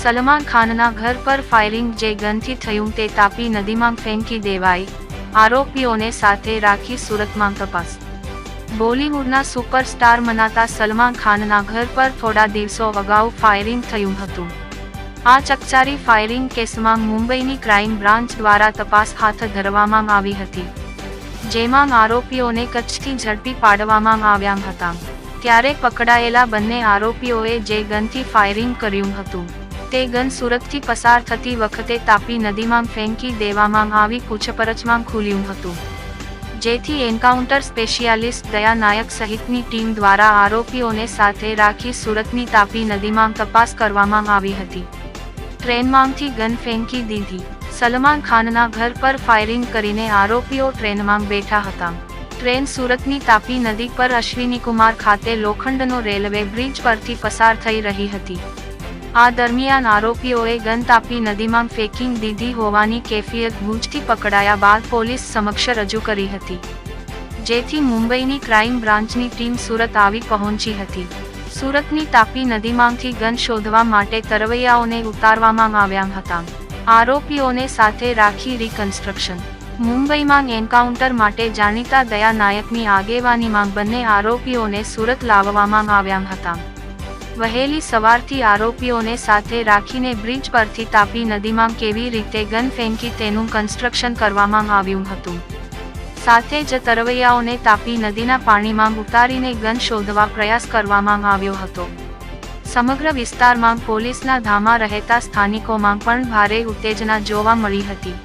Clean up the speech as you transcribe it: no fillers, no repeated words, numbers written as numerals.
સલમાન ખાનના ઘર પર ફાયરિંગ જે ગનથી થયું તે તાપી નદીમાં ફેંકી દેવાઈ, આરોપીઓને સાથે રાખી સુરતમાં તપાસ। બોલિવૂડના સુપરસ્ટાર મનાતા સલમાન ખાનના ઘર પર થોડા દિવસો અગાઉ ફાયરિંગ થયું હતું। આ ચકચારી ફાયરિંગ કેસમાં મુંબઈની ક્રાઇમ બ્રાન્ચ દ્વારા તપાસ હાથ ધરવામાં આવી હતી, જેમાં આરોપીઓને કચ્છથી ઝડપી પાડવામાં આવ્યા હતા। ત્યારે પકડાયેલા બંને આરોપીઓએ જે ગનથી ફાયરિંગ કર્યું હતું તે ગન સુરતથી પસાર થતી વખતે તાપી નદીમાં ફેંકી દેવામાં આવી પૂછપરછમાં ખુલ્યું હતું, જેથી એન્કાઉન્ટર સ્પેશિયાલિસ્ટ દયા નાયક સહિતની ટીમ દ્વારા આરોપીઓને સાથે રાખી સુરતની તાપી નદીમાં તપાસ કરવામાં આવી હતી। ટ્રેનમાંથી ગન ફેંકી દીધી। સલમાન ખાનના ઘર પર ફાયરિંગ કરીને આરોપીઓ ટ્રેનમાં બેઠા હતા। ટ્રેન સુરતની તાપી નદી પર અશ્વિનીકુમાર ખાતે લોખંડનો રેલવે બ્રિજ પરથી પસાર થઈ રહી હતી। આ દરમિયાન આરોપીઓએ ગન તાપી નદીમાં ફેંકી દીધી હોવાની કેફિયત ભુજથી પકડાયા બાદ પોલીસ સમક્ષ રજૂ કરી હતી, જેથી મુંબઈની ક્રાઇમ બ્રાન્ચની ટીમ સુરત આવી પહોંચી હતી। સુરતની તાપી નદીમાંથી ગન શોધવા માટે તરવૈયાઓને ઉતારવામાં આવ્યા હતા। આરોપીઓને સાથે રાખી રિકન્સ્ટ્રક્શન। મુંબઈમાં એન્કાઉન્ટર માટે જાણીતા દયા નાયકની આગેવાનીમાં બંને આરોપીઓને સુરત લાવવામાં આવ્યા હતા। વહેલી સવારથી આરોપીઓને સાથે રાખીને બ્રિજ પરથી તાપી નદીમાં કેવી રીતે ગન ફેંકી તેનું કન્સ્ટ્રક્શન કરવામાં આવ્યું હતું। સાથે જ તરવૈયાઓને તાપી નદીના પાણીમાં ઉતારીને ગન શોધવા પ્રયાસ કરવામાં આવ્યો હતો। સમગ્ર વિસ્તારમાં પોલીસના ધામા રહેતા સ્થાનિકોમાં પણ ભારે ઉત્તેજના જોવા મળી હતી।